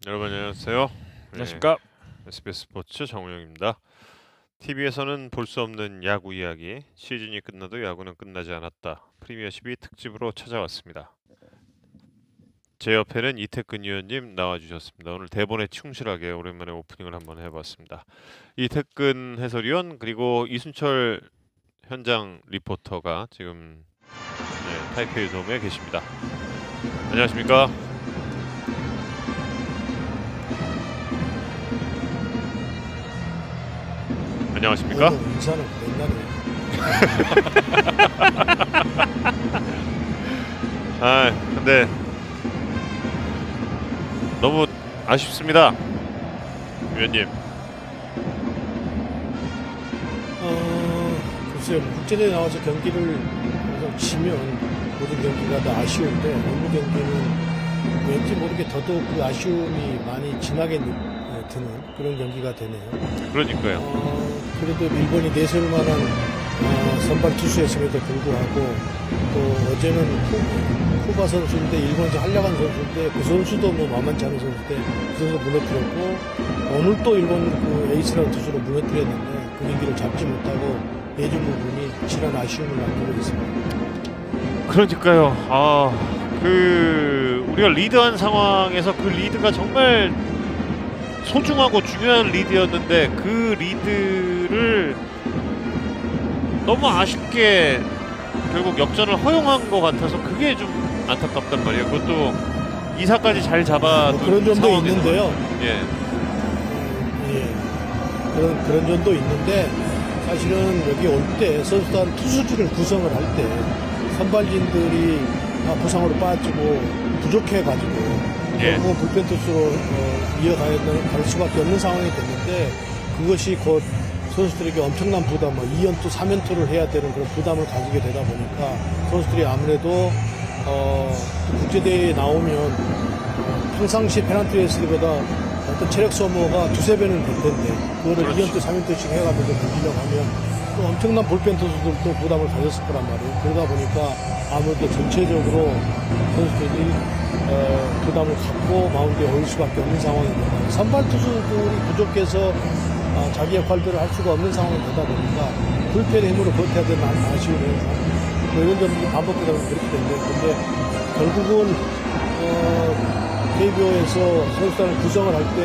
여러분 안녕하세요. 안녕하십니까? SBS 스포츠 정우영입니다. TV에서는 볼 수 없는 야구 이야기, 시즌이 끝나도 야구는 끝나지 않았다. 프리미어십이 특집으로 찾아왔습니다. 제 옆에는 이태근 의원님 나와주셨습니다. 오늘 대본에 충실하게 오랜만에 오프닝을 한번 해봤습니다. 이태근 해설위원 그리고 이순철 현장 리포터가 지금 타이페이 돔에 계십니다. 안녕하십니까? 안녕하십니까? 인사는 맨날 근데 너무 아쉽습니다, 위원님. 글쎄요, 국제대회 나와서 경기를 항상 치면 모든 경기가 다 아쉬운데 어느 경기는 왠지 모르게 더더욱 그 아쉬움이 많이 진하게 드는 그런 경기가 되네요. 그러니까요. 그래도 일본이 내세울 만한 선발 투수였음에도 불구하고 또 어제는 쿠바 선수인데 일본에서 활약한 선수인데 그 선수도 뭐 만만치 않은 선수인데 그 선수 무너뜨렸고 오늘 또 일본 그 에이스라는 투수로 무너뜨렸는데 그 경기를 잡지 못하고 내준 부분이 진한 아쉬움을 남기고 있습니다. 그러니까요. 우리가 리드한 상황에서 그 리드가 정말 소중하고 중요한 리드였는데 그 리드를 너무 아쉽게 결국 역전을 허용한 것 같아서 그게 좀 안타깝단 말이에요. 그것도 2사까지 잘 잡아둔 그런 점도 상황에서. 있는데요. 예. 그런 점도 있는데 사실은 여기 올 때 선수단 투수진을 구성을 할 때 선발진들이 부상으로 빠지고 부족해가지고 결국은 불펜 투수로 이어갈 수밖에 없는 상황이 됐는데 그것이 곧 선수들에게 엄청난 부담, 2연투, 3연투를 해야 되는 그런 부담을 가지게 되다 보니까 선수들이 아무래도 국제대회에 나오면 평상시 페널티 레슬보다 어떤 체력 소모가 두세 배는 될 텐데 그거를 그렇죠. 2연투, 3연투씩 해가면서 이기려고 하면 또 엄청난 볼펜 투수들도 부담을 가졌을 거란 말이에요. 그러다 보니까 아무래도 전체적으로 선수들이 부담을 갖고 마운드에 올 수밖에 없는 상황입니다. 선발 투수들이 부족해서 자기 역할들을 할 수가 없는 상황이 되다 보니까 불펜의 힘으로 버텨야 되는 아쉬운 현상 이런 점들이 반복되다 보면 그렇게 되는데 근데 결국은 KBO에서 선수단을 구성을 할 때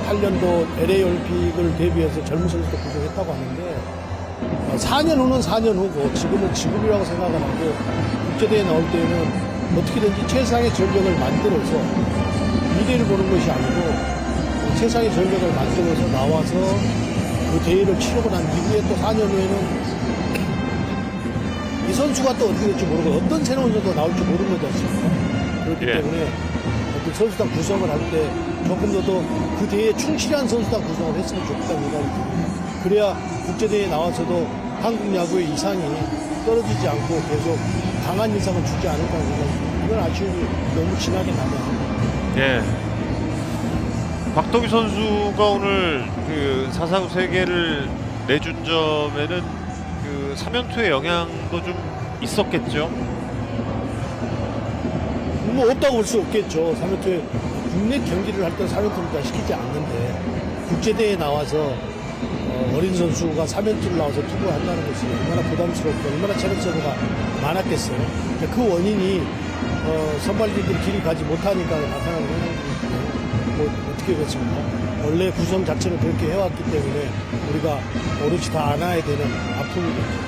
28년도 LA 올림픽을 대비해서 젊은 선수들 구성했다고 하는데 4년 후는 4년 후고 지금은 지금이라고 생각을 하고 국제대회 나올 때는 어떻게든지 최상의 전력을 만들어서 미래를 보는 것이 아니고 최상의 전력을 만들어서 나와서 그 대회를 치르고 난 이후에 또 4년 후에는 이 선수가 또 어떻게 될지 모르고 어떤 새로운 선수가 나올지 모르는 거지 않습니까? 그렇기 때문에 어떤 선수단 구성을 할 때 조금 더 그 대회에 충실한 선수단 구성을 했으면 좋겠다는 생각이 듭니다. 그래야 국제대회에 나와서도 한국 야구의 이상이 떨어지지 않고 계속 강한 인상을 주지 않을까 하는 생각이 이건 아쉬움이 너무 진하게 남아요. 예. 박동희 선수가 오늘 그 4사구 3개를 내준 점에는 그 3연투의 영향도 좀 있었겠죠. 뭐 없다고 볼 수 없겠죠. 3연투에 국내 경기를 할 때는 3연투를 다 시키지 않는데 국제대회에 나와서 어린 선수가 3연투를 나와서 투구를 한다는 것이 얼마나 부담스럽고 얼마나 체력 소모가 많았겠어요. 그 원인이 선발진들이 길이 가지 못하니까 나타나는 거는 뭐 어떻게 그렇습니까? 원래 구성 자체를 그렇게 해왔기 때문에 우리가 오롯이 다 안아야 되는 아픔이겠죠.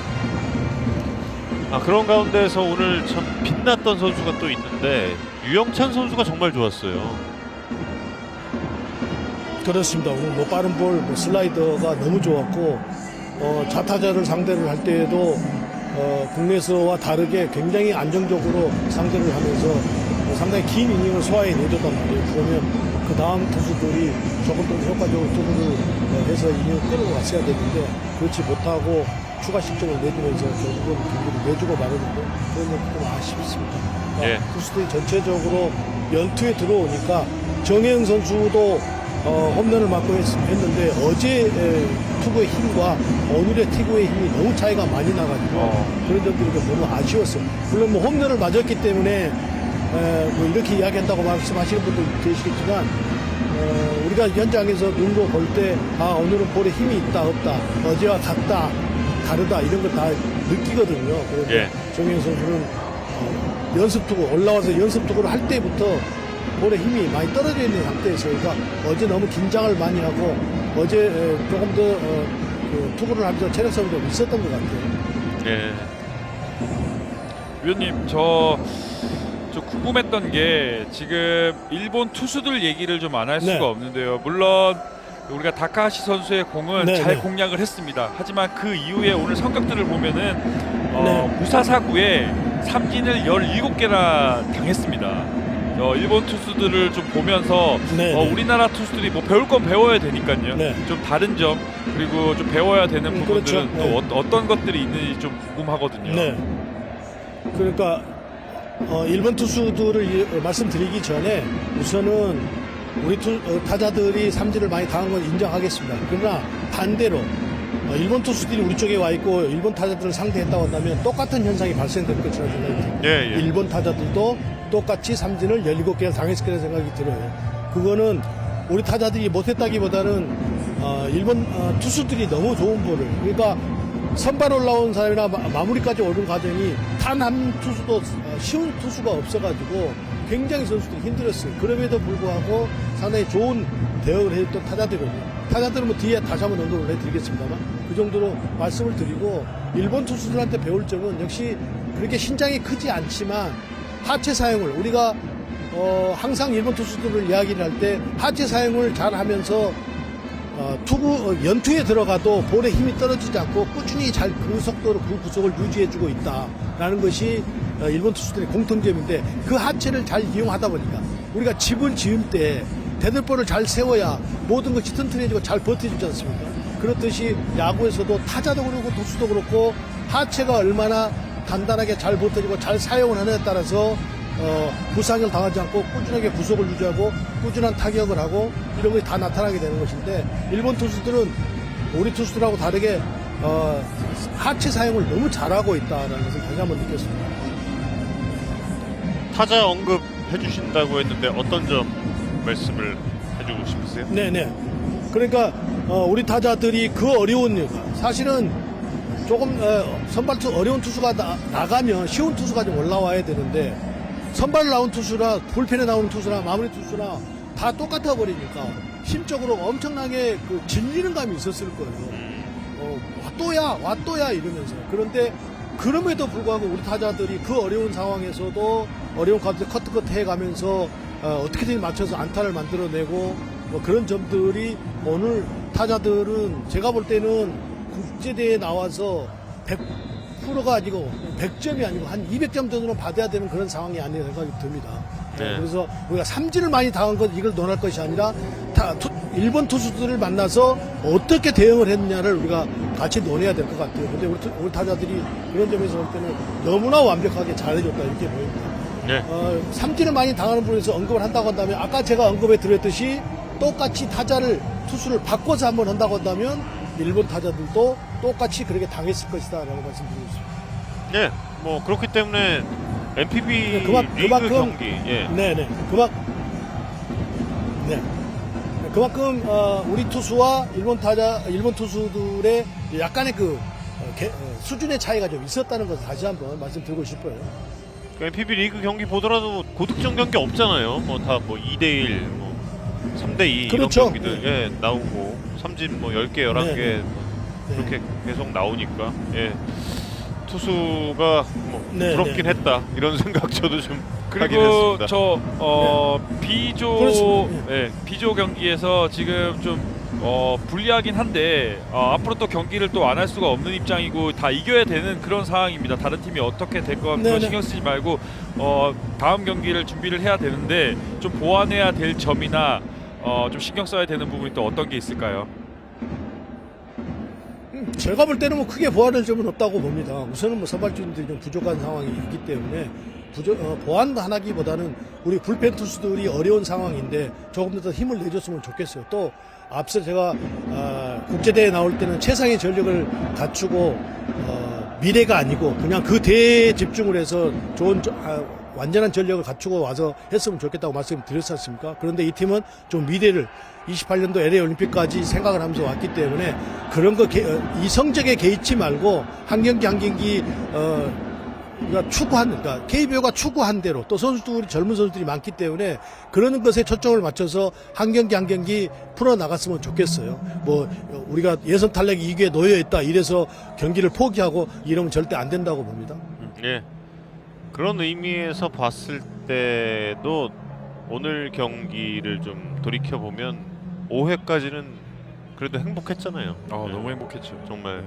그런 가운데서 오늘 참 빛났던 선수가 또 있는데 유영찬 선수가 정말 좋았어요. 그렇습니다. 오늘 뭐 빠른 볼, 슬라이더가 너무 좋았고 좌타자를 상대를 할 때에도 국내에서와 다르게 굉장히 안정적으로 상대를 하면서 상당히 긴 이닝을 소화해 내줬단 말이에요. 그러면 그 다음 투수들이 조금 더 효과적으로 투구를 해서 이닝을 끌고 갔어야 되는데 그렇지 못하고 추가 실점을 내주면서 결국은 경기를 내주고 말았는데 그런 점이 좀 아쉽습니다. 투수들이 전체적으로 연투에 들어오니까 정혜영 선수도 홈런을 맞고 했는데 어제 투구의 힘과 오늘의 투구의 힘이 너무 차이가 많이 나가지고 그런 점들이 좀 너무 아쉬웠어요. 물론 뭐 홈런을 맞았기 때문에 뭐 이렇게 이야기한다고 말씀하시는 분도 계시겠지만 우리가 현장에서 눈으로 볼 때 오늘은 볼에 힘이 있다 없다 어제와 같다 다르다 이런 걸 다 느끼거든요. 그래서 예. 정현 선수는 연습투구 올라와서 연습투구를 할 때부터 볼에 힘이 많이 떨어져 있는 상태에서 그러니까 어제 너무 긴장을 많이 하고 어제 조금 더 그 투구를 하면서 체력성이 좀 있었던 것 같아요. 예. 위원님 좀 궁금했던 게 지금 일본 투수들 얘기를 좀 안 할 수가 네. 없는데요. 물론 우리가 다카하시 선수의 공은 네, 잘 네. 공략을 했습니다. 하지만 그 이후에 오늘 성격들을 보면은 네. 무사사구에 삼진을 17개나 당했습니다. 일본 투수들을 좀 보면서 네, 네. 우리나라 투수들이 뭐 배울 건 배워야 되니까요. 네. 좀 다른 점 그리고 좀 배워야 되는 부분들은 그렇죠. 또 어떤 것들이 있는지 좀 궁금하거든요. 네. 그러니까 일본 투수들을 말씀드리기 전에 우선은 우리 타자들이 삼진을 많이 당한 건 인정하겠습니다. 그러나 반대로 일본 투수들이 우리 쪽에 와 있고 일본 타자들을 상대했다고 한다면 똑같은 현상이 발생될 것이라는 생각이 듭니다. 예, 예. 일본 타자들도 똑같이 삼진을 17개를 당했을 거라는 생각이 들어요. 그거는 우리 타자들이 못했다기보다는 일본 투수들이 너무 좋은 볼을 그러니까 선발 올라온 사람이나 마무리까지 오는 과정이 단 한 투수도 쉬운 투수가 없어가지고 굉장히 선수들이 힘들었어요. 그럼에도 불구하고 상당히 좋은 대응을 해줬던 타자들이거든요. 타자들은 뭐 뒤에 다시 한번 언급을 해드리겠습니다만 그 정도로 말씀을 드리고 일본 투수들한테 배울 점은 역시 그렇게 신장이 크지 않지만 하체 사용을 우리가 항상 일본 투수들을 이야기를 할 때 하체 사용을 잘 하면서 연투에 들어가도 볼에 힘이 떨어지지 않고 꾸준히 잘 그 속도로 그 구속을 유지해주고 있다라는 것이 일본 투수들의 공통점인데 그 하체를 잘 이용하다 보니까 우리가 집을 지을 때 대들보를 잘 세워야 모든 것이 튼튼해지고 잘 버텨주지 않습니까? 그렇듯이 야구에서도 타자도 그렇고 투수도 그렇고 하체가 얼마나 단단하게 잘 버텨지고 잘 사용을 하느냐에 따라서 부상을 당하지 않고 꾸준하게 구속을 유지하고 꾸준한 타격을 하고 이런 것이 다 나타나게 되는 것인데 일본 투수들은 우리 투수들하고 다르게 하체 사용을 너무 잘하고 있다는 것을 다시 한번 느꼈습니다. 타자 언급해 주신다고 했는데 어떤 점 말씀을 해주고 싶으세요? 네네. 그러니까 우리 타자들이 그 어려운 일 사실은 조금 선발 어려운 투수가 나가면 쉬운 투수가 좀 올라와야 되는데 선발 나온 투수나 불펜에 나오는 투수나 마무리 투수나 다 똑같아 버리니까 심적으로 엄청나게 그 질리는 감이 있었을 거예요. 와 또야 이러면서. 그런데 그럼에도 불구하고 우리 타자들이 그 어려운 상황에서도 어려운 카드 커트 해가면서 어떻게든 맞춰서 안타를 만들어내고 뭐 그런 점들이 오늘 타자들은 제가 볼 때는 국제대회에 나와서 100%가 아니고 100점이 아니고 한 200점 정도는 받아야 되는 그런 상황이 아니라 생각이 듭니다. 네. 그래서 우리가 삼진을 많이 당한 것 이걸 논할 것이 아니라 일본 투수들을 만나서 어떻게 대응을 했느냐를 우리가 같이 논해야 될 것 같아요. 근데 우리 타자들이 그런 점에서 볼 때는 너무나 완벽하게 잘해줬다 이렇게 보입니다. 네. 삼진을 많이 당하는 부분에서 언급을 한다고 한다면 아까 제가 언급해 드렸듯이 똑같이 투수를 바꿔서 한번 한다고 한다면 일본 타자들도 똑같이 그렇게 당했을 것이다 라고 말씀드리고 있습니다. 네. 뭐 그렇기 때문에 NPB 네, 리그 경기 네네 그만큼 우리 투수와 일본 투수들의 약간의 수준의 차이가 좀 있었다는 것을 다시 한번 말씀드리고 싶어요. NPB 리그 경기 보더라도 고득점 경기 없잖아요. 뭐 다 뭐 2대1, 뭐 3대2 그렇죠. 이런 경기들 예, 나오고 삼진 뭐 10개, 11개 네. 그렇게 계속 나오니까 예. 투수가 뭐 네, 부럽긴 네. 했다 이런 생각 저도 좀 하긴 그리고 했습니다. B조 그렇습니다. B조 경기에서 지금 좀 불리하긴 한데 앞으로 또 경기를 또 안 할 수가 없는 입장이고 다 이겨야 되는 그런 상황입니다. 다른 팀이 어떻게 될 것 네네. 신경 쓰지 말고 다음 경기를 준비를 해야 되는데 좀 보완해야 될 점이나 좀 신경 써야 되는 부분이 또 어떤 게 있을까요? 제가 볼 때는 뭐 크게 보완할 점은 없다고 봅니다. 우선은 뭐 선발진들이 좀 부족한 상황이 있기 때문에 보완하기보다는 우리 불펜 투수들이 어려운 상황인데 조금 더 힘을 내줬으면 좋겠어요. 또 앞서 제가 국제대회 나올 때는 최상의 전력을 갖추고 미래가 아니고 그냥 그 대회에 집중을 해서 좋은 완전한 전력을 갖추고 와서 했으면 좋겠다고 말씀드렸지 않습니까? 그런데 이 팀은 좀 미래를 28년도 LA 올림픽까지 생각을 하면서 왔기 때문에 그런 거 이 성적에 개의치 말고 한 경기 한 경기 우리가 추구하는, 그러니까 KBO가 추구한 대로 또 선수들이 젊은 선수들이 많기 때문에 그런 것에 초점을 맞춰서 한 경기 한 경기 풀어 나갔으면 좋겠어요. 뭐 우리가 예선 탈락 2기에 놓여 있다 이래서 경기를 포기하고 이러면 절대 안 된다고 봅니다. 예. 그런 의미에서 봤을 때도 오늘 경기를 좀 돌이켜 보면 5회까지는 그래도 행복했잖아요. 예. 너무 행복했죠. 정말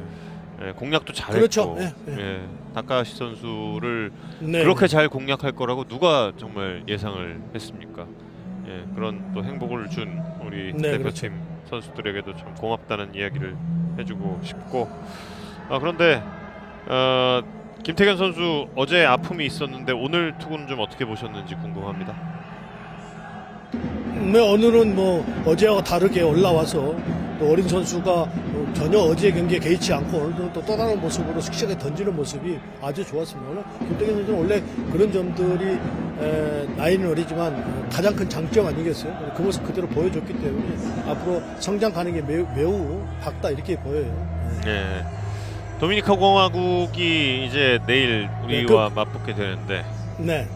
예, 공략도 잘했고, 그렇죠. 예, 예. 예, 다카하시 선수를 네. 그렇게 잘 공략할 거라고 누가 정말 예상을 했습니까? 예, 그런 또 행복을 준 우리 네, 대표팀 선수들에게도 좀 고맙다는 이야기를 해주고 싶고, 그런데 김태균 선수 어제 아픔이 있었는데 오늘 투구는 좀 어떻게 보셨는지 궁금합니다. 네, 오늘은 뭐 어제와 다르게 올라와서 또 어린 선수가 전혀 어제 경기에 개의치 않고 오늘도 또 다른 모습으로 씩씩하게 던지는 모습이 아주 좋았습니다. 오늘 김태균 선수는 원래 그런 점들이 나이는 어리지만 가장 큰 장점 아니겠어요? 그 모습 그대로 보여줬기 때문에 앞으로 성장 가능이 매우 밝다 이렇게 보여요. 예. 도미니카 공화국이 이제 내일 우리와 맞붙게 되는데 네.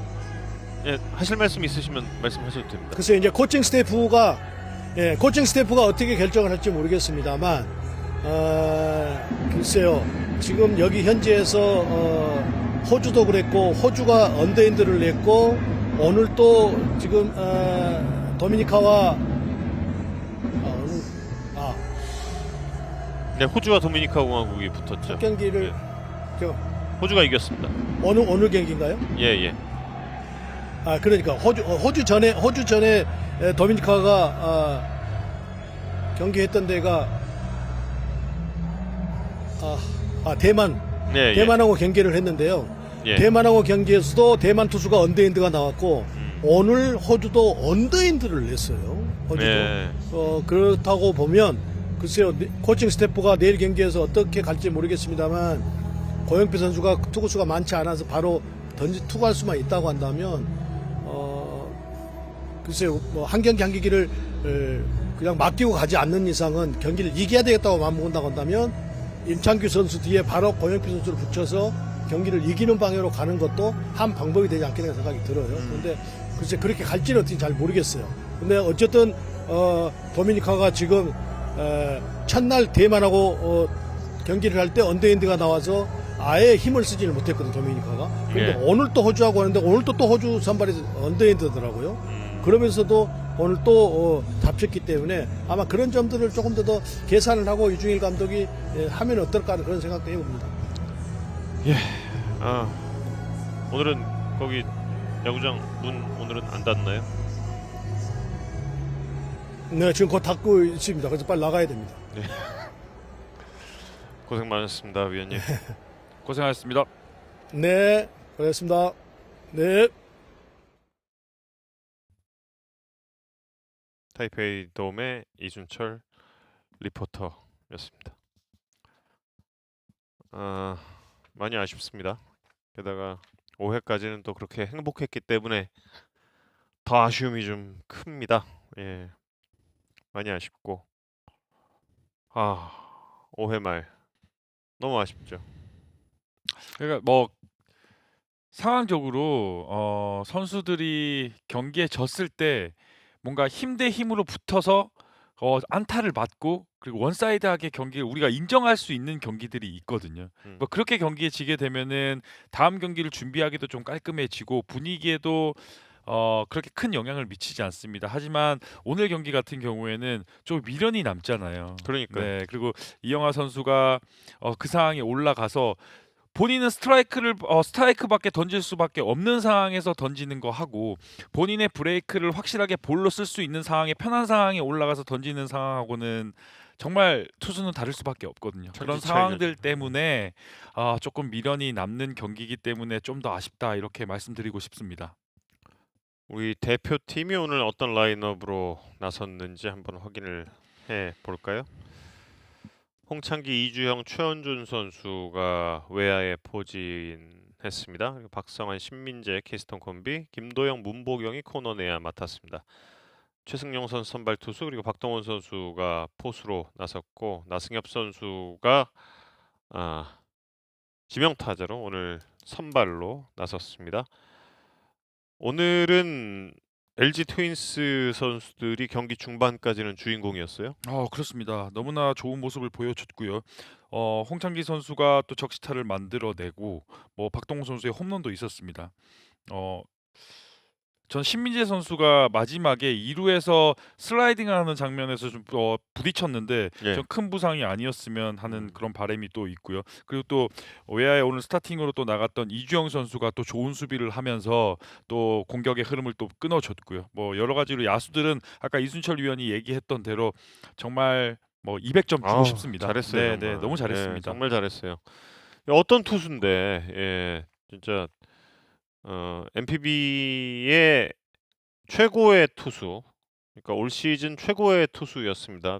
예, 하실 말씀 있으시면 말씀하셔도 됩니다. 글쎄 이제 코칭 스태프가 어떻게 결정을 할지 모르겠습니다만 글쎄요 지금 여기 현지에서 호주도 그랬고 호주가 언더핸드를 냈고 오늘 또 지금 도미니카와 네, 호주와 도미니카 공화국이 붙었죠. 첫 경기를 호주가 이겼습니다. 오늘 경기인가요? 예. 그러니까 호주 전에 도미니카가 경기했던 데가 대만. 네, 대만하고 경기를 했는데요. 예. 대만하고 경기에서도 대만 투수가 언더핸드가 나왔고 오늘 호주도 언더핸드를 냈어요. 호주도. 네. 그렇다고 보면 글쎄요 코칭 스태프가 내일 경기에서 어떻게 갈지 모르겠습니다만 고영표 선수가 투구수가 많지 않아서 바로 투구할 수만 있다고 한다면 글쎄요 뭐 한 경기 한 경기를 그냥 맡기고 가지 않는 이상은 경기를 이겨야 되겠다고 마음먹는다고 한다면 임창규 선수 뒤에 바로 고영표 선수를 붙여서 경기를 이기는 방향으로 가는 것도 한 방법이 되지 않겠나 생각이 들어요. 그런데 글쎄 그렇게 갈지는 어떻게 잘 모르겠어요. 근데 어쨌든 도미니카가 지금 첫날 대만하고 경기를 할 때 언더핸드가 나와서 아예 힘을 쓰지를 못했거든 도미니카가. 그런데 예. 오늘 또 호주하고 하는데 오늘 또 호주 선발에서 언더핸드더라고요. 그러면서도 오늘 또 잡혔기 때문에 아마 그런 점들을 조금 더 계산을 하고 유중일 감독이 하면 어떨까 하는 그런 생각도 해봅니다. 예. 오늘은 거기 야구장 문 오늘은 안 닫나요? 네, 지금 곧 닫고 있습니다. 그래서 빨리 나가야 됩니다. 고생 많으셨습니다, 위원님. 고생하셨습니다. 네, 고맙습니다. 네. 타이페이 돔의 이준철 리포터였습니다. 많이 아쉽습니다. 게다가 5회까지는 또 그렇게 행복했기 때문에 더 아쉬움이 좀 큽니다. 예, 많이 아쉽고 5회 말 너무 아쉽죠. 그러니까 뭐 상황적으로 선수들이 경기에 졌을 때 뭔가 힘 대 힘으로 붙어서 안타를 맞고 그리고 원사이드하게 경기를 우리가 인정할 수 있는 경기들이 있거든요. 뭐 그렇게 경기에 지게 되면은 다음 경기를 준비하기도 좀 깔끔해지고 분위기에도 그렇게 큰 영향을 미치지 않습니다. 하지만 오늘 경기 같은 경우에는 좀 미련이 남잖아요. 그러니까요. 네, 그리고 이영하 선수가 그 상황에 올라가서 본인은 스트라이크밖에 던질 수밖에 없는 상황에서 던지는 거 하고 본인의 브레이크를 확실하게 볼로 쓸 수 있는 상황에 편한 상황에 올라가서 던지는 상황하고는 정말 투수는 다를 수밖에 없거든요. 그런 천지 상황들 차이죠. 때문에 조금 미련이 남는 경기이기 때문에 좀 더 아쉽다 이렇게 말씀드리고 싶습니다. 우리 대표팀이 오늘 어떤 라인업으로 나섰는지 한번 확인을 해 볼까요? 홍창기, 이주영, 최원준 선수가 외야에 포진했습니다. 했습니다. 그리고 박성환, 신민재, 캐스턴 콤비, 김도영, 문보경이 코너 내야 맡았습니다. 최승용 선수 선발 투수 그리고 박동원 선수가 포수로 나섰고 나승엽 선수가 지명 타자로 오늘 선발로 나섰습니다. 오늘은 LG 트윈스 선수들이 경기 중반까지는 주인공이었어요. 그렇습니다. 너무나 좋은 모습을 보여줬고요. 홍창기 선수가 또 적시타를 만들어내고 뭐 박동원 선수의 홈런도 있었습니다. 전 신민재 선수가 마지막에 2루에서 슬라이딩하는 장면에서 좀 부딪혔는데 예. 좀 큰 부상이 아니었으면 하는 음. 그런 바람이 또 있고요. 그리고 또 외야에 오늘 스타팅으로 또 나갔던 이주영 선수가 또 좋은 수비를 하면서 또 공격의 흐름을 또 끊어줬고요. 뭐 여러 가지로 야수들은 아까 이순철 위원이 얘기했던 대로 정말 뭐 200점 주고 싶습니다. 잘했어요. 네, 정말. 너무 예, 잘했습니다. 정말 잘했어요. 어떤 투수인데 진짜 NPB의 최고의 투수, 그러니까 올 시즌 최고의 투수였습니다.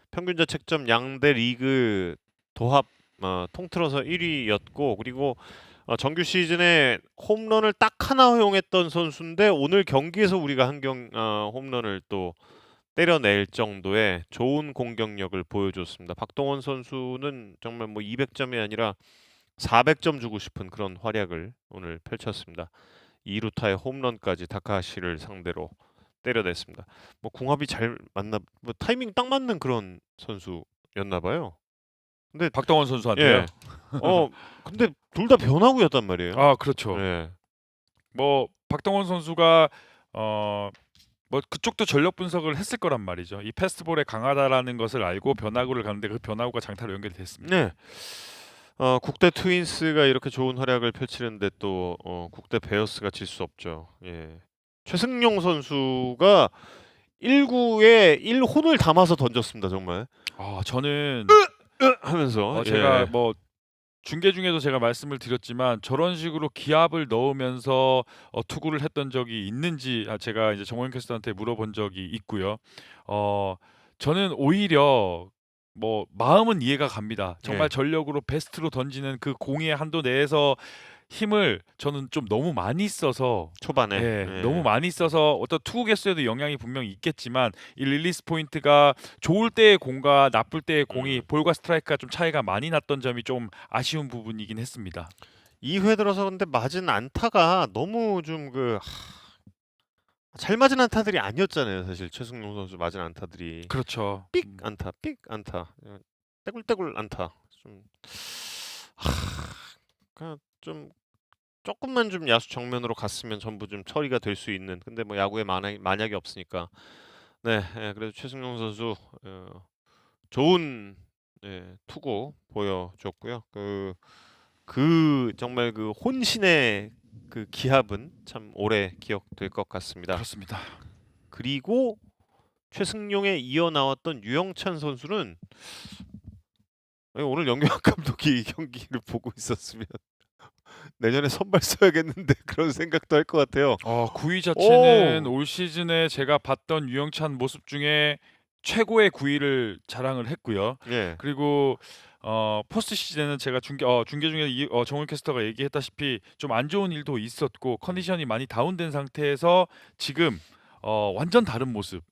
평균 자책점 양대 리그 도합 통틀어서 1위였고 그리고 정규 시즌에 홈런을 딱 하나 허용했던 선수인데 오늘 경기에서 우리가 홈런을 또 때려낼 정도의 좋은 공격력을 보여줬습니다. 박동원 선수는 정말 뭐 200점이 아니라 400점 주고 싶은 그런 활약을 오늘 펼쳤습니다. 2루타의 홈런까지 다카시를 상대로 때려냈습니다. 뭐 궁합이 잘 맞나, 뭐 타이밍 딱 맞는 그런 선수였나 봐요. 근데 박동원 선수한테요. 근데 둘 다 변화구였단 말이에요. 그렇죠. 예. 뭐 박동원 선수가 뭐 그쪽도 전력 분석을 했을 거란 말이죠. 이 패스트볼에 강하다라는 것을 알고 변화구를 가는데 그 변화구가 장타로 연결이 됐습니다. 네. 국대 트윈스가 이렇게 좋은 활약을 펼치는데 또 국대 베어스가 질 수 없죠. 예. 최승용 선수가 1구에 1혼을 담아서 던졌습니다. 정말. 저는 하면서 제가 뭐 중계 중에도 제가 말씀을 드렸지만 저런 식으로 기압을 넣으면서 투구를 했던 적이 있는지 제가 이제 정호영 캐스터한테 물어본 적이 있고요. 저는 오히려 뭐 마음은 이해가 갑니다. 정말 예. 전력으로 베스트로 던지는 그 공의 한도 내에서 힘을 저는 좀 너무 많이 써서 초반에 너무 많이 써서 어떤 투구 개수에도 영향이 분명히 있겠지만 이 릴리스 포인트가 좋을 때의 공과 나쁠 때의 공이 볼과 스트라이크가 좀 차이가 많이 났던 점이 좀 아쉬운 부분이긴 했습니다. 2회 들어서 근데 맞은 안타가 너무 좀 잘 맞은 안타들이 아니었잖아요. 사실 최승용 선수 맞은 안타들이 그렇죠. 삑 안타, 삑 안타, 떼굴떼굴 안타. 좀 그냥 좀 조금만 좀 야수 정면으로 갔으면 전부 좀 처리가 될 수 있는. 근데 뭐 야구에 만약이 없으니까. 네, 그래도 최승용 선수 좋은 투구 보여줬고요. 정말 그 혼신의 그 기합은 참 오래 기억될 것 같습니다. 그렇습니다. 그리고 최승용에 이어 나왔던 유영찬 선수는 오늘 영경학 감독이 이 경기를 보고 있었으면 내년에 선발 써야겠는데 그런 생각도 할 것 같아요. 구위 자체는 올 시즌에 제가 봤던 유영찬 모습 중에 최고의 구위를 자랑을 했고요. 예. 그리고 포스트 시즌은 제가 중계 중에 정훈 캐스터가 얘기했다시피 좀 안 좋은 일도 있었고 컨디션이 많이 다운된 상태에서 지금 완전 다른 모습.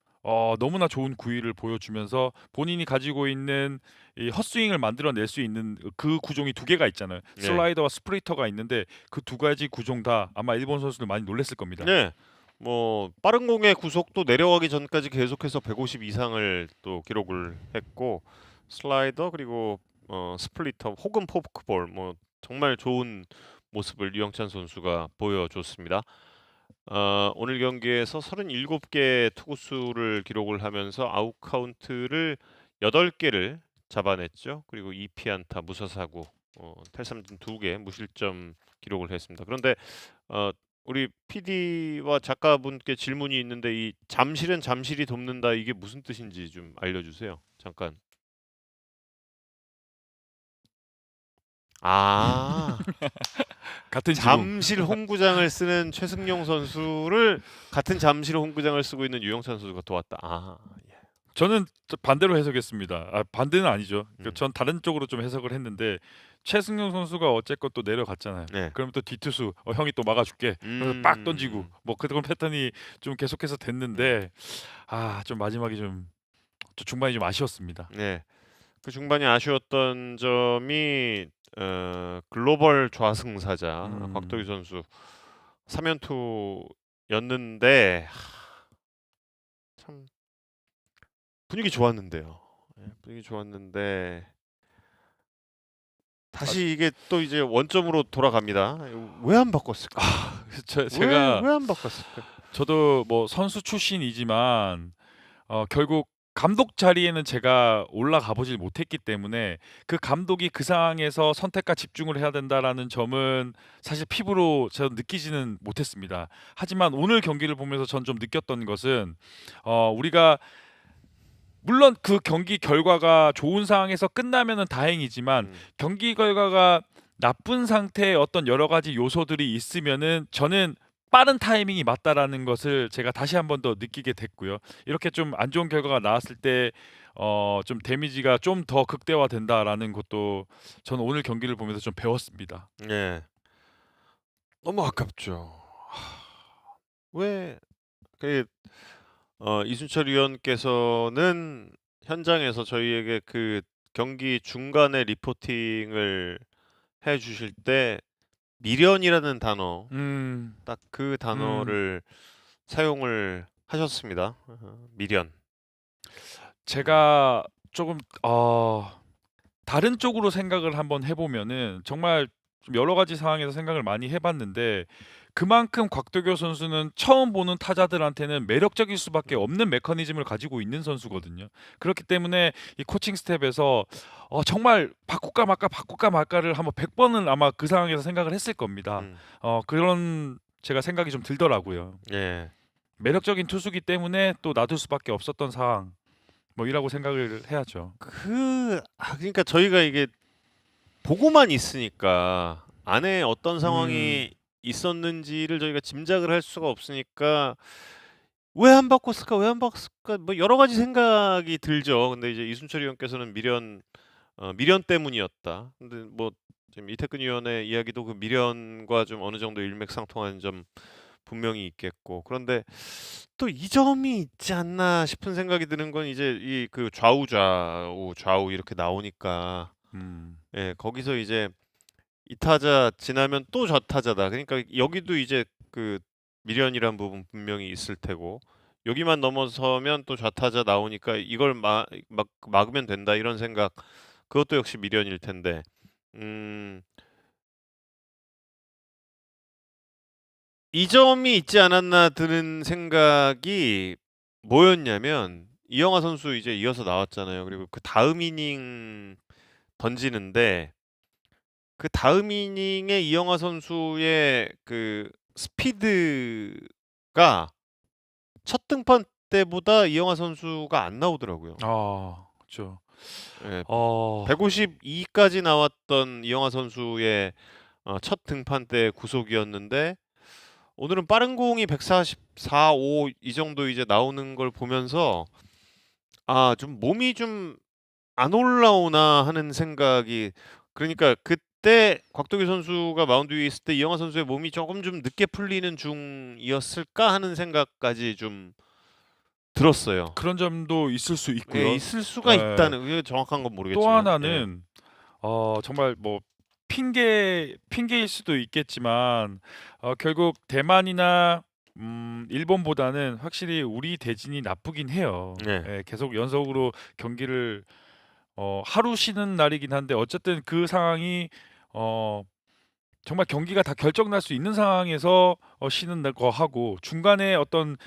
너무나 좋은 구위를 보여주면서 본인이 가지고 있는 이 헛스윙을 만들어낼 수 있는 그 구종이 두 개가 있잖아요. 네. 슬라이더와 스프리터가 있는데 그 두 가지 구종 다 아마 일본 선수들 많이 놀랐을 겁니다. 네. 뭐 빠른 공의 구속도 내려가기 전까지 계속해서 150 이상을 또 기록을 했고 슬라이더 그리고 스플리터 혹은 포크볼 뭐 정말 좋은 모습을 유영찬 선수가 보여줬습니다. 오늘 경기에서 37개 투구수를 기록을 하면서 아웃 카운트를 8개를 잡아냈죠. 그리고 2피안타, 무사사구, 탈삼진 2개, 무실점 기록을 했습니다. 그런데 우리 PD와 작가분께 질문이 있는데 이 잠실은 잠실이 돕는다 이게 무슨 뜻인지 좀 알려주세요. 잠깐. 같은 지붕. 잠실 홈구장을 쓰는 최승용 선수를 같은 잠실 홈구장을 쓰고 있는 유영찬 선수가 도왔다. 예. 저는 반대로 해석했습니다. 반대는 아니죠. 전 다른 쪽으로 좀 해석을 했는데 최승용 선수가 어쨌건 또 내려갔잖아요. 네. 그럼 또 뒤투수 형이 또 막아줄게. 그래서 빡 던지고 뭐 그런 패턴이 좀 계속해서 됐는데 좀 마지막에 좀 중반이 좀 아쉬웠습니다. 네. 그 중반이 아쉬웠던 점이 글로벌 좌승사자 곽도기 선수 3연투였는데 참 분위기 좋았는데요. 예, 분위기 좋았는데 다시 이게 또 이제 원점으로 돌아갑니다. 왜 안 바꿨을까? 제가 왜 안 바꿨을까? 저도 뭐 선수 출신이지만 결국 감독 자리에는 제가 올라가 보질 못했기 때문에 그 감독이 그 상황에서 선택과 집중을 해야 된다라는 점은 사실 피부로 저는 느끼지는 못했습니다. 하지만 오늘 경기를 보면서 전 좀 느꼈던 것은 우리가 물론 그 경기 결과가 좋은 상황에서 끝나면은 다행이지만 경기 결과가 나쁜 상태의 어떤 여러 가지 요소들이 있으면은 저는 빠른 타이밍이 맞다라는 것을 제가 다시 한 번 더 느끼게 됐고요. 이렇게 좀 안 좋은 결과가 나왔을 때 좀 데미지가 좀 더 극대화된다라는 것도 저는 오늘 경기를 보면서 좀 배웠습니다. 예. 너무 아깝죠. 왜 이순철 위원께서는 현장에서 저희에게 그 경기 중간에 리포팅을 해 주실 때 미련이라는 단어, 음. 딱 그 단어를 사용을 하셨습니다. 미련. 제가 조금 다른 쪽으로 생각을 한번 해보면은 정말 좀 여러 가지 상황에서 생각을 많이 해봤는데 그만큼 곽도교 선수는 처음 보는 타자들한테는 매력적일 수밖에 없는 메커니즘을 가지고 있는 선수거든요. 그렇기 때문에 이 코칭 스텝에서 정말 바꿀까 말까를 한번 100번은 아마 그 상황에서 생각을 했을 겁니다. 음. 그런 제가 생각이 좀 들더라고요. 예. 매력적인 투수기 때문에 또 놔둘 수밖에 없었던 상황. 뭐 이라고 생각을 해야죠. 그러니까 저희가 이게 보고만 있으니까 안에 어떤 상황이 있었는지를 저희가 짐작을 할 수가 없으니까 왜 안 바꿨을까? 왜 안 바꿨을까? 뭐 여러 가지 생각이 들죠. 근데 이제 이순철 위원께서는 미련 때문이었다. 근데 뭐 지금 이태근 위원의 이야기도 그 미련과 좀 어느 정도 일맥상통하는 점 분명히 있겠고. 그런데 또 이 점이 있지 않나 싶은 생각이 드는 건 이제 이 그 좌우 이렇게 나오니까 예, 거기서 이제 이 타자 지나면 또 저 타자다. 그러니까 여기도 이제 그 미련이란 부분 분명히 있을 테고 여기만 넘어서면 또 좌타자 나오니까 이걸 막으면 된다 이런 생각 그것도 역시 미련일 텐데 음, 이 점이 있지 않았나 드는 생각이 뭐였냐면 이영하 선수 이제 이어서 나왔잖아요. 그리고 그 다음 이닝 던지는데 그 다음 이닝에 이영하 선수의 그 스피드가 첫 등판 때보다 이영하 선수가 안 나오더라고요. 그렇죠. 예, 152까지 나왔던 이영하 선수의 첫 등판 때 구속이었는데 오늘은 빠른 공이 144, 5 이 정도 이제 나오는 걸 보면서 좀 몸이 좀 안 올라오나 하는 생각이 그러니까 그때 곽도기 선수가 마운드 위에 있을 때 이영하 선수의 몸이 조금 좀 늦게 풀리는 중이었을까 하는 생각까지 좀 들었어요. 그런 점도 있을 수 예, 있고요. 있을 수가 예. 있다는 그게 정확한 건 모르겠지만 또 예. 하나는 정말 뭐 핑계일 수도 있겠지만 결국 대만이나 일본보다는 확실히 우리 대진이 나쁘긴 해요. 네. 예, 계속 연속으로 경기를 하루 쉬는 날이긴 한데 어쨌든 그 상황이 정말 경기가 다 결정날 수 있는 상황에서 쉬는 거 하고 중간에 어떤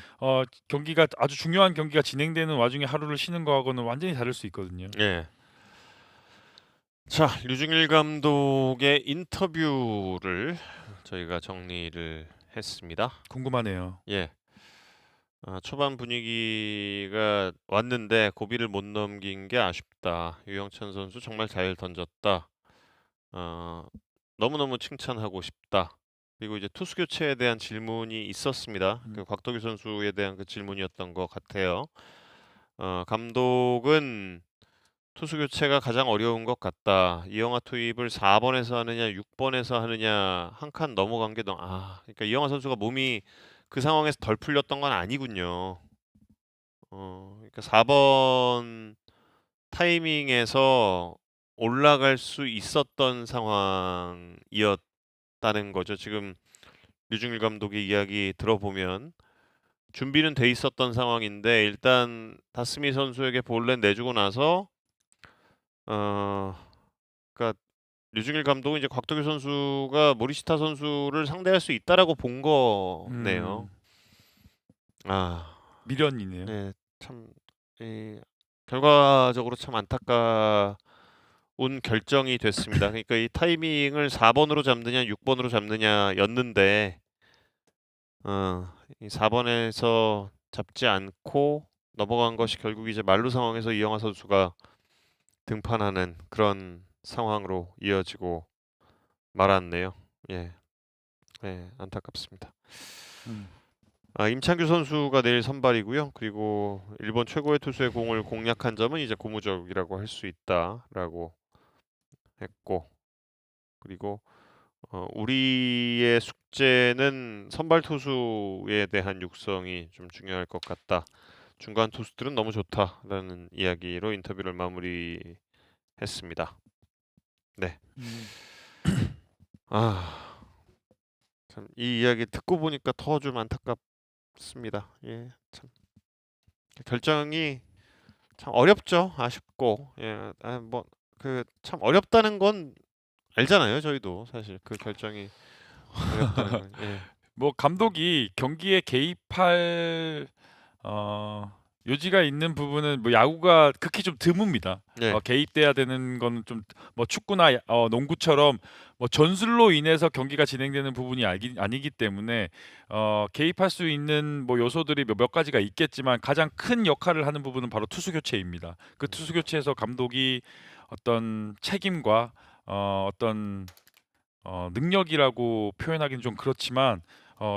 경기가 아주 중요한 경기가 진행되는 와중에 하루를 쉬는 거하고는 완전히 다를 수 있거든요. 예. 자, 류중일 감독의 인터뷰를 저희가 정리를 했습니다. 궁금하네요. 예. 초반 분위기가 왔는데 고비를 못 넘긴 게 아쉽다. 유영찬 선수 정말 잘 던졌다. 너무너무 칭찬하고 싶다. 그리고 이제 투수 교체에 대한 질문이 있었습니다. 그 곽도기 선수에 대한 그 질문이었던 것 같아요. 감독은 투수 교체가 가장 어려운 것 같다. 이영하 투입을 4번에서 하느냐 6번에서 하느냐 한 칸 넘어간 게 그러니까 이영하 선수가 몸이 그 상황에서 덜 풀렸던 건 아니군요. 그러니까 4번 타이밍에서 올라갈 수 있었던 상황이었다는 거죠. 지금 류중일 감독의 이야기 들어보면 준비는 돼 있었던 상황인데 일단 다스미 선수에게 볼넷 내주고 나서 그러니까 류중일 감독은 이제 곽도규 선수가 모리시타 선수를 상대할 수 있다라고 본 거네요. 아, 미련이네요. 네, 참 결과적으로 참 안타까운 결정이 됐습니다. 그러니까 이 타이밍을 4번으로 잡느냐 6번으로 잡느냐였는데 이 4번에서 잡지 않고 넘어간 것이 결국 이제 만루 상황에서 이영하 선수가 등판하는 그런 상황으로 이어지고 말았네요. 예, 안타깝습니다. 음. 임창규 선수가 내일 선발이고요. 그리고 일본 최고의 투수의 공을 공략한 점은 이제 고무적이라고 할 수 있다라고 했고, 그리고 우리의 숙제는 선발 투수에 대한 육성이 좀 중요할 것 같다. 중간 투수들은 너무 좋다라는 이야기로 인터뷰를 마무리했습니다. 네. 참 이 이야기 듣고 보니까 더 좀 안타깝습니다. 예, 참 결정이 참 어렵죠. 아쉽고, 예, 참 어렵다는 건 알잖아요. 저희도 사실 그 결정이 어렵다는 건. 예. 뭐 감독이 경기에 개입할 요지가 있는 부분은 뭐 야구가 극히 좀 드뭅니다. 네. 개입돼야 되는 거는 좀 뭐 축구나 농구처럼 뭐 전술로 인해서 경기가 진행되는 부분이 아니기 때문에 개입할 수 있는 뭐 요소들이 몇 가지가 있겠지만 가장 큰 역할을 하는 부분은 바로 투수 교체입니다. 그 투수 교체에서 감독이 어떤 책임과 어떤 능력이라고 표현하기는 좀 그렇지만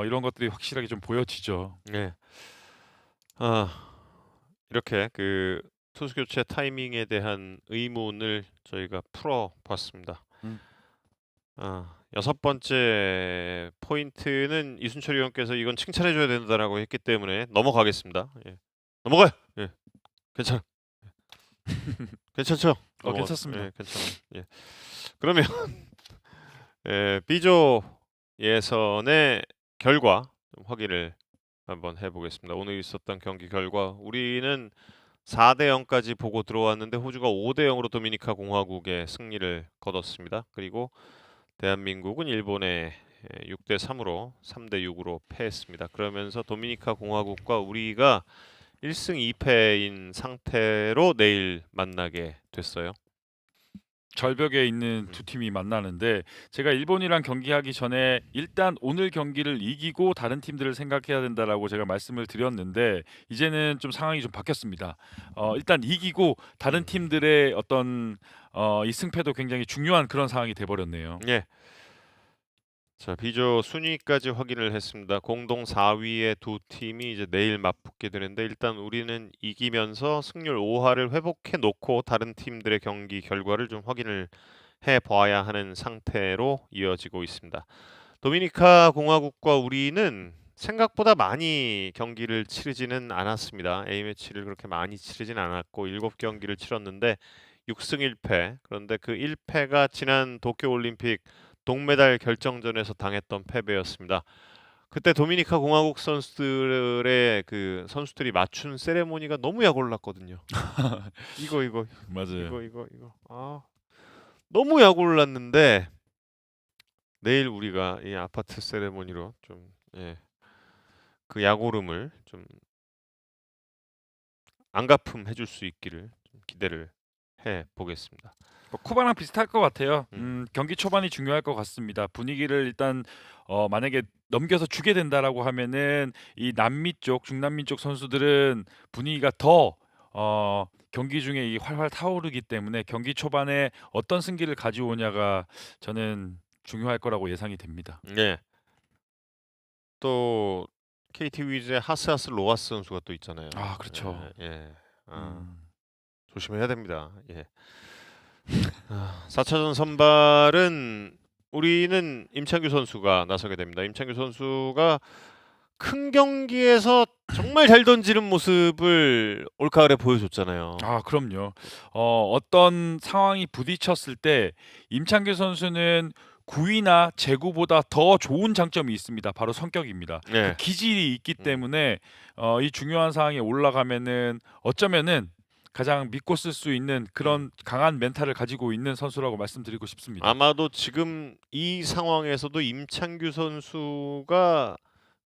이런 것들이 확실하게 좀 보여지죠. 네. 이렇게 그 투수 교체 타이밍에 대한 의문을 저희가 풀어봤습니다. 음. 6번째 포인트는 이순철 의원께서 이건 칭찬해줘야 된다라고 했기 때문에 넘어가겠습니다. 예. 넘어가요. 예. 괜찮아. 괜찮죠? 괜찮습니다. 예, 괜찮아요. 예. 그러면 B조 예선의 결과 좀 확인을 한번 해보겠습니다. 오늘 있었던 경기 결과 우리는 4대 0까지 보고 들어왔는데 호주가 5대 0으로 도미니카 공화국의 승리를 거뒀습니다. 그리고 대한민국은 일본에 6대 3으로 3대 6으로 패했습니다. 그러면서 도미니카 공화국과 우리가 1승 2패인 상태로 내일 만나게 됐어요. 절벽에 있는 두 팀이 만나는데 제가 일본이랑 경기하기 전에 일단 오늘 경기를 이기고 다른 팀들을 생각해야 된다라고 제가 말씀을 드렸는데 이제는 좀 상황이 좀 바뀌었습니다. 일단 이기고 다른 팀들의 어떤 이 승패도 굉장히 중요한 그런 상황이 돼버렸네요. 예. 자, B조 순위까지 확인을 했습니다. 공동 4위의 두 팀이 이제 내일 맞붙게 되는데 일단 우리는 이기면서 승률 5할을 회복해 놓고 다른 팀들의 경기 결과를 좀 확인을 해 봐야 하는 상태로 이어지고 있습니다. 도미니카 공화국과 우리는 생각보다 많이 경기를 치르지는 않았습니다. A매치를 그렇게 많이 치르진 않았고 7경기를 치렀는데 6승 1패. 그런데 그 1패가 지난 도쿄올림픽 동메달 결정전에서 당했던 패배였습니다. 그때 도미니카 공화국 선수들의 그 선수들이 맞춘 세레모니가 너무 약올랐거든요. 이거 맞아요. 이거 너무 약올랐는데 내일 우리가 이 아파트 세레모니로 좀 그 약오름을 좀 안가품 해줄 수 있기를 좀 기대를 해 보겠습니다. 뭐 쿠바랑 비슷할 것 같아요. 음. 경기 초반이 중요할 것 같습니다. 분위기를 일단 만약에 넘겨서 주게 된다라고 하면은 이 남미 쪽, 중남미 쪽 선수들은 분위기가 더 경기 중에 이 활활 타오르기 때문에 경기 초반에 어떤 승기를 가져오냐가 저는 중요할 거라고 예상이 됩니다. 네. 또 KT 위즈의 하스하스 로하스 선수가 또 있잖아요. 그렇죠. 예. 음. 조심해야 됩니다. 예. 4차전 선발은 우리는 임창규 선수가 나서게 됩니다. 임창규 선수가 큰 경기에서 정말 잘 던지는 모습을 올가을에 보여줬잖아요. 아, 그럼요. 어떤 상황이 부딪혔을 때 임창규 선수는 구위나 제구보다 더 좋은 장점이 있습니다. 바로 성격입니다. 네. 그 기질이 있기 때문에 이 중요한 상황에 올라가면은 어쩌면은 가장 믿고 쓸 수 있는 그런 강한 멘탈을 가지고 있는 선수라고 말씀드리고 싶습니다. 아마도 지금 이 상황에서도 임창규 선수가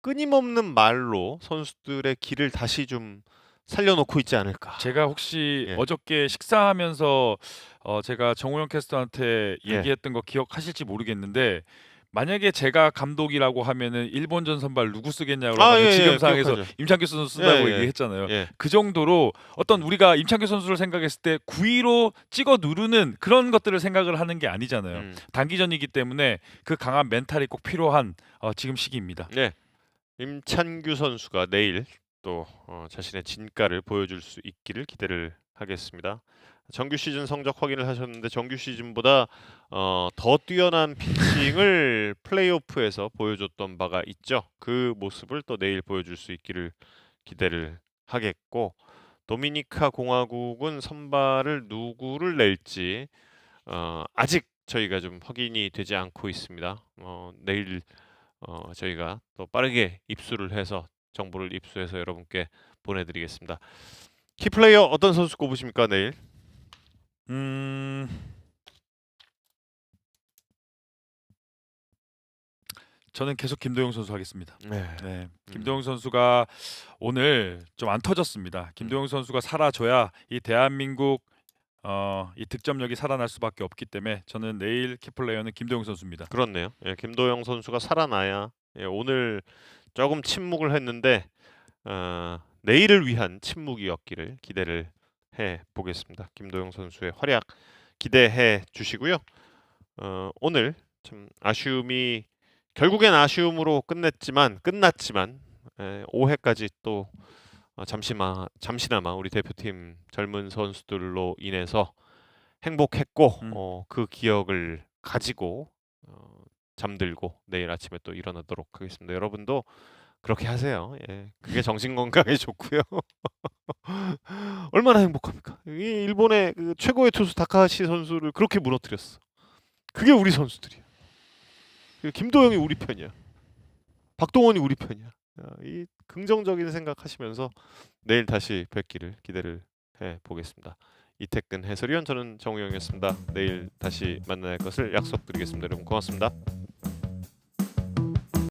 끊임없는 말로 선수들의 길을 다시 좀 살려놓고 있지 않을까. 제가 혹시 예. 어저께 식사하면서 제가 정우영 캐스터한테 예. 얘기했던 거 기억하실지 모르겠는데, 만약에 제가 감독이라고 하면은 일본전 선발 누구 쓰겠냐고 하면 예, 지금 예, 상황에서 기억하죠. 임창규 선수 쓴다고 예, 예. 얘기했잖아요. 예. 그 정도로 어떤 우리가 임창규 선수를 생각했을 때 9위로 찍어 누르는 그런 것들을 생각을 하는 게 아니잖아요. 단기전이기 때문에 그 강한 멘탈이 꼭 필요한 지금 시기입니다. 네. 임찬규 선수가 내일 또 자신의 진가를 보여줄 수 있기를 기대를 하겠습니다. 정규 시즌 성적 확인을 하셨는데 정규 시즌보다 더 뛰어난 피칭을 플레이오프에서 보여줬던 바가 있죠. 그 모습을 또 내일 보여줄 수 있기를 기대를 하겠고, 도미니카 공화국은 선발을 누구를 낼지 아직 저희가 좀 확인이 되지 않고 있습니다. 내일 저희가 또 빠르게 입수를 해서 정보를 입수해서 여러분께 보내드리겠습니다. 키플레이어 어떤 선수 꼽으십니까 내일? 저는 계속 김도영 선수 하겠습니다. 네. 네, 김도영 선수가 오늘 좀 안 터졌습니다. 김도영 선수가 사라져야 이 대한민국 이 득점력이 살아날 수밖에 없기 때문에 저는 내일 키플레이어는 김도영 선수입니다. 그렇네요. 예, 김도영 선수가 살아나야 오늘 조금 침묵을 했는데 내일을 위한 침묵이었기를 기대를 해 보겠습니다. 김도영 선수의 활약 기대해 주시고요. 오늘 참 아쉬움이 결국엔 아쉬움으로 끝났지만 5회까지 또 잠시나마 우리 대표팀 젊은 선수들로 인해서 행복했고 그 기억을 가지고 잠들고 내일 아침에 또 일어나도록 하겠습니다. 여러분도 그렇게 하세요. 예, 그게 정신 건강에 좋고요. 얼마나 행복합니까? 이 일본의 그 최고의 투수 다카하시 선수를 그렇게 무너뜨렸어. 그게 우리 선수들이야. 김도영이 우리 편이야. 박동원이 우리 편이야. 이 긍정적인 생각하시면서 내일 다시 뵙기를 기대를 해 보겠습니다. 이태근 해설위원, 저는 정우영이었습니다. 내일 다시 만날 것을 약속드리겠습니다. 여러분 고맙습니다.